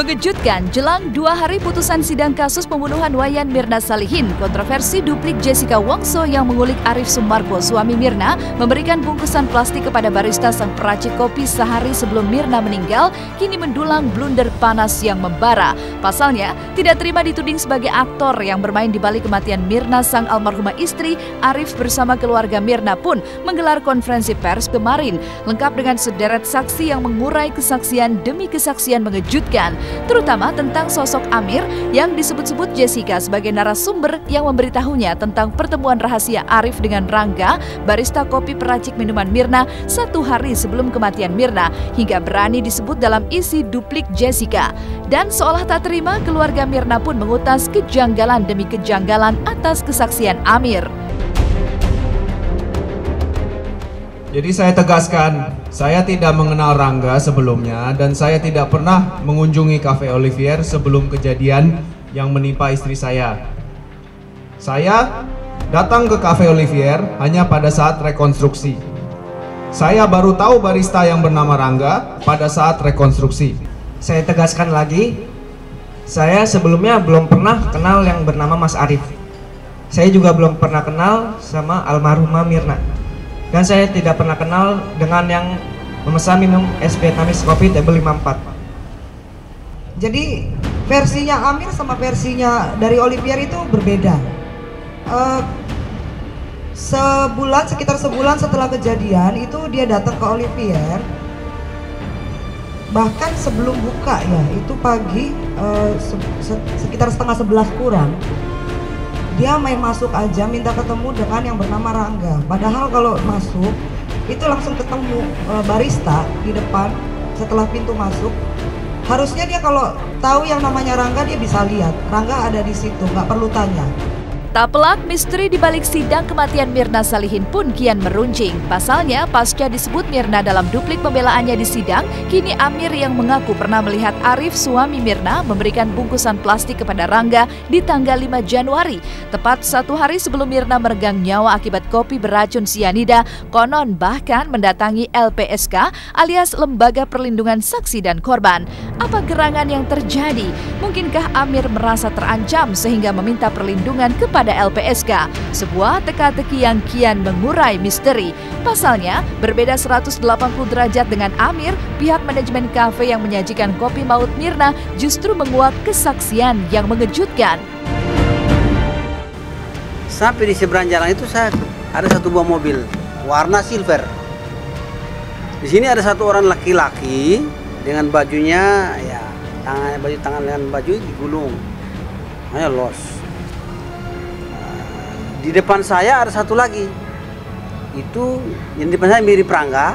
Mengejutkan, jelang 2 hari putusan sidang kasus pembunuhan Wayan Mirna Salihin, kontroversi duplik Jessica Wongso yang mengulik Arif Sumarko, suami Mirna, memberikan bungkusan plastik kepada barista sang peracik kopi sehari sebelum Mirna meninggal, kini mendulang blunder panas yang membara. Pasalnya, tidak terima dituding sebagai aktor yang bermain di balik kematian Mirna sang almarhumah istri, Arif bersama keluarga Mirna pun menggelar konferensi pers kemarin, lengkap dengan sederet saksi yang mengurai kesaksian demi kesaksian mengejutkan, terutama tentang sosok Amir yang disebut-sebut Jessica sebagai narasumber yang memberitahunya tentang pertemuan rahasia Arif dengan Rangga, barista kopi peracik minuman Mirna, 1 hari sebelum kematian Mirna, hingga berani disebut dalam isi duplik Jessica. Dan seolah tak terima, keluarga Mirna pun mengutas kejanggalan demi kejanggalan atas kesaksian Amir. Jadi saya tegaskan, saya tidak mengenal Rangga sebelumnya dan saya tidak pernah mengunjungi Cafe Olivier sebelum kejadian yang menimpa istri saya. Saya datang ke Cafe Olivier hanya pada saat rekonstruksi. Saya baru tahu barista yang bernama Rangga pada saat rekonstruksi. Saya tegaskan lagi, saya sebelumnya belum pernah kenal yang bernama Mas Arif. Saya juga belum pernah kenal sama almarhumah Mirna. Dan saya tidak pernah kenal dengan yang memesan minum es Vietnamese Coffee Table 54. Jadi versinya Amir sama versinya dari Olivier itu berbeda. Sekitar sebulan setelah kejadian itu dia datang ke Olivier. Bahkan sebelum buka ya, itu pagi sekitar setengah 11 kurang. Dia main masuk aja minta ketemu dengan yang bernama Rangga. Padahal kalau masuk itu langsung ketemu barista di depan setelah pintu masuk. Harusnya dia kalau tahu yang namanya Rangga dia bisa lihat Rangga ada di situ, nggak perlu tanya. Tak pelak, misteri di balik sidang kematian Mirna Salihin pun kian meruncing. Pasalnya, pasca disebut Mirna dalam duplik pembelaannya di sidang, kini Amir yang mengaku pernah melihat Arif, suami Mirna, memberikan bungkusan plastik kepada Rangga di tanggal 5 Januari. Tepat 1 hari sebelum Mirna meregang nyawa akibat kopi beracun sianida, konon bahkan mendatangi LPSK alias Lembaga Perlindungan Saksi dan Korban. Apa gerangan yang terjadi? Mungkinkah Amir merasa terancam sehingga meminta perlindungan kepada LPSK, sebuah teka-teki yang kian mengurai misteri. Pasalnya, berbeda 180 derajat dengan Amir, pihak manajemen kafe yang menyajikan kopi maut Mirna justru menguak kesaksian yang mengejutkan. Sampai di seberang jalan itu ada 1 buah mobil warna silver. Di sini ada 1 orang laki-laki dengan bajunya ya baju tangan dengan baju digulung, hanya los. Di depan saya ada 1 lagi, itu yang di depan saya mirip Rangga,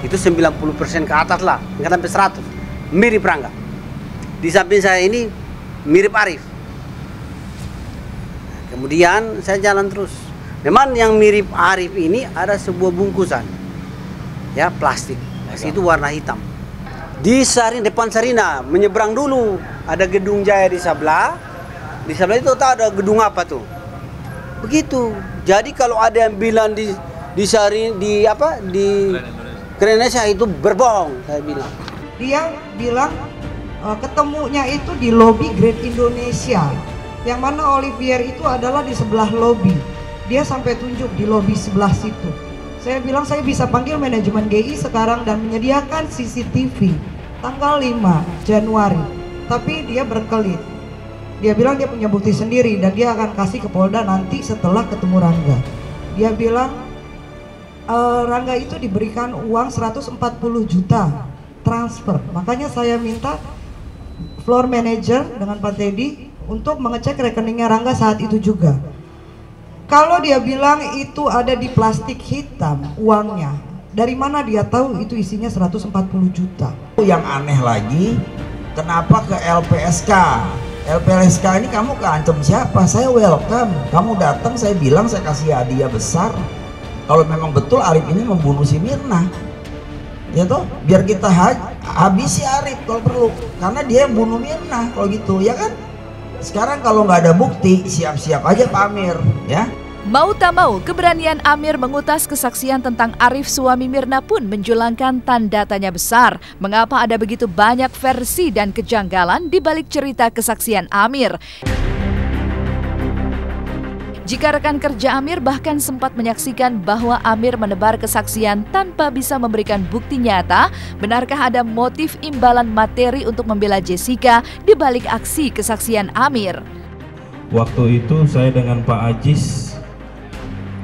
itu 90% ke atas lah, nggak sampai 100, mirip Rangga. Di samping saya ini mirip Arif. Kemudian saya jalan terus. Memang yang mirip Arif ini ada sebuah bungkusan, ya plastik, itu warna hitam. Di depan Sarina, menyeberang dulu ada gedung Jaya di sebelah itu tahu ada gedung apa tuh? Begitu. Jadi kalau ada yang bilang di Grand Indonesia itu berbohong, saya bilang. Dia bilang ketemunya itu di lobi Grand Indonesia, yang mana Olivier itu adalah di sebelah lobi. Dia sampai tunjuk di lobi sebelah situ. Saya bilang saya bisa panggil manajemen GI sekarang dan menyediakan CCTV tanggal 5 Januari. Tapi dia berkelit. Dia bilang dia punya bukti sendiri dan dia akan kasih ke Polda nanti setelah ketemu Rangga. Dia bilang Rangga itu diberikan uang 140 juta transfer. Makanya saya minta floor manager dengan Pak Teddy untuk mengecek rekeningnya Rangga saat itu juga. Kalau dia bilang itu ada di plastik hitam uangnya, dari mana dia tahu itu isinya 140 juta? Yang aneh lagi, kenapa ke LPSK? LPSK ini kamu keancam siapa? Saya welcome. Kamu datang, saya bilang saya kasih hadiah besar. Kalau memang betul Arif ini membunuh si Mirna, ya toh, biar kita habisi Arif kalau perlu, karena dia yang bunuh Mirna kalau gitu, ya kan? Sekarang kalau nggak ada bukti, siap-siap aja Pak Amir, ya. Mau tak mau, keberanian Amir mengutas kesaksian tentang Arif suami Mirna pun menjulangkan tanda tanya besar. Mengapa ada begitu banyak versi dan kejanggalan di balik cerita kesaksian Amir? Jika rekan kerja Amir bahkan sempat menyaksikan bahwa Amir menebar kesaksian tanpa bisa memberikan bukti nyata, benarkah ada motif imbalan materi untuk membela Jessica di balik aksi kesaksian Amir? Waktu itu saya dengan Pak Ajis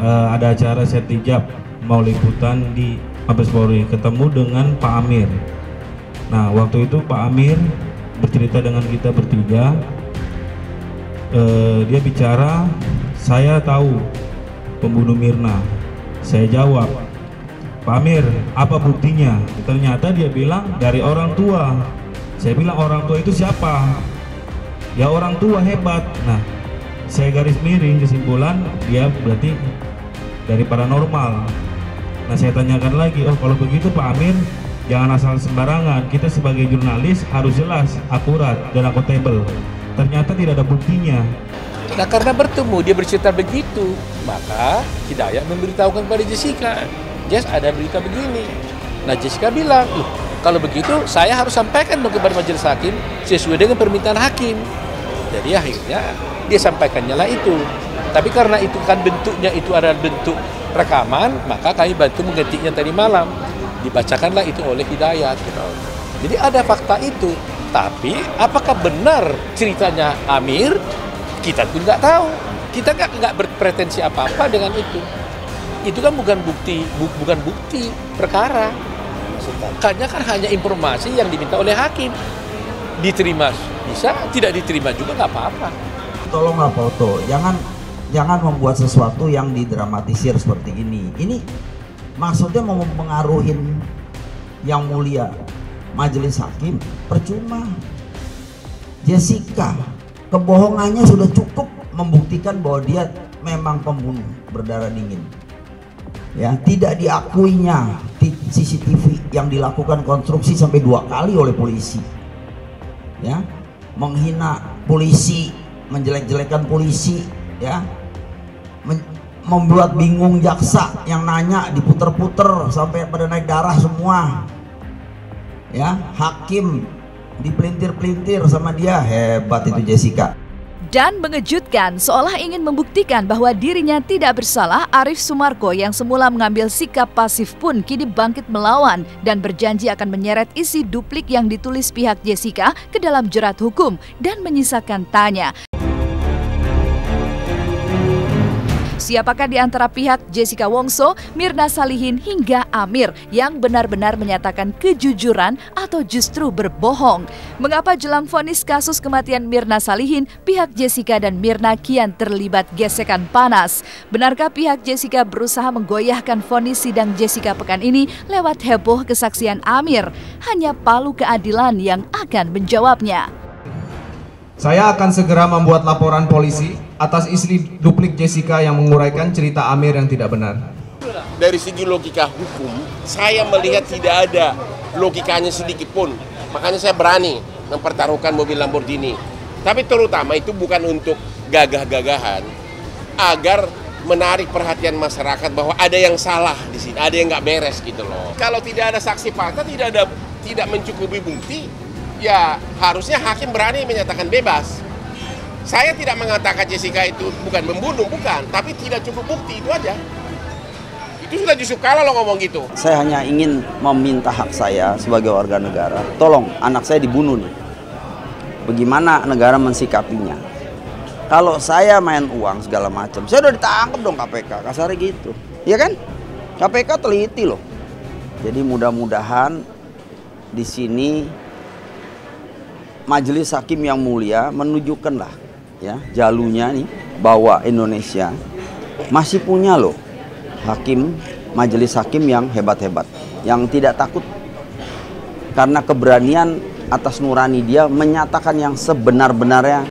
ada acara setijab mau liputan di Mabes Polri, ketemu dengan Pak Amir. Nah, waktu itu Pak Amir bercerita dengan kita bertiga. Dia bicara, saya tahu pembunuh Mirna. Saya jawab, Pak Amir, apa buktinya? Ternyata dia bilang dari orang tua. Saya bilang orang tua itu siapa? Ya orang tua hebat. Nah, saya garis miring kesimpulan dia berarti dari paranormal. Nah, saya tanyakan lagi, oh kalau begitu Pak Amir jangan asal sembarangan, kita sebagai jurnalis harus jelas, akurat, dan akuntabel. Ternyata tidak ada buktinya. Nah, karena bertemu dia bercerita begitu, maka Hidayat memberitahukan kepada Jessica, Jess ada berita begini. Nah, Jessica bilang, loh kalau begitu saya harus sampaikan dong kepada majelis hakim sesuai dengan permintaan hakim. Jadi akhirnya dia sampaikannya lah itu. Tapi karena itu kan bentuknya itu adalah bentuk rekaman, maka kami bantu menggantinya tadi malam. Dibacakanlah itu oleh Hidayat. Jadi ada fakta itu. Tapi apakah benar ceritanya Amir? Kita pun nggak tahu. Kita nggak berpretensi apa-apa dengan itu. Itu kan bukan bukti perkara. Makanya kan hanya informasi yang diminta oleh hakim. Diterima bisa, tidak diterima juga nggak apa-apa. Tolonglah Pak Oto, jangan membuat sesuatu yang didramatisir seperti ini. Ini maksudnya mau mempengaruhin yang mulia majelis hakim, percuma. Jessica, kebohongannya sudah cukup membuktikan bahwa dia memang pembunuh berdarah dingin. Ya, tidak diakuinya CCTV yang dilakukan konstruksi sampai 2 kali oleh polisi. Ya, menghina polisi, menjelek-jelekan polisi, ya. Membuat bingung jaksa yang nanya, diputer-puter sampai pada naik darah semua. Ya, hakim dipelintir-pelintir sama dia. Hebat itu Jessica. Dan mengejutkan, seolah ingin membuktikan bahwa dirinya tidak bersalah, Arif Sumarko yang semula mengambil sikap pasif pun kini bangkit melawan dan berjanji akan menyeret isi duplik yang ditulis pihak Jessica ke dalam jerat hukum dan menyisakan tanya. Siapakah di antara pihak Jessica Wongso, Mirna Salihin hingga Amir yang benar-benar menyatakan kejujuran atau justru berbohong? Mengapa jelang vonis kasus kematian Mirna Salihin, pihak Jessica dan Mirna kian terlibat gesekan panas? Benarkah pihak Jessica berusaha menggoyahkan vonis sidang Jessica pekan ini lewat heboh kesaksian Amir? Hanya Palu Keadilan yang akan menjawabnya. Saya akan segera membuat laporan polisi atas istri duplik Jessica yang menguraikan cerita Amir yang tidak benar. Dari segi logika hukum, saya melihat tidak ada logikanya sedikit pun. Makanya saya berani mempertaruhkan mobil Lamborghini. Tapi terutama itu bukan untuk gagah-gagahan, agar menarik perhatian masyarakat bahwa ada yang salah di sini, ada yang nggak beres gitu loh. Kalau tidak ada saksi fakta, tidak mencukupi bukti, ya harusnya hakim berani menyatakan bebas. Saya tidak mengatakan Jessica itu bukan membunuh, bukan, tapi tidak cukup bukti, itu aja. Itu sudah justru kalah lo ngomong gitu. Saya hanya ingin meminta hak saya sebagai warga negara. Tolong, anak saya dibunuh nih. Bagaimana negara mensikapinya? Kalau saya main uang segala macam, saya udah ditangkap dong KPK, kasarnya gitu. Iya kan? KPK teliti loh. Jadi mudah-mudahan di sini majelis hakim yang mulia menunjukkanlah ya jalurnya nih bahwa Indonesia masih punya loh hakim, majelis hakim yang hebat-hebat, yang tidak takut karena keberanian atas nurani dia menyatakan yang sebenar-benarnya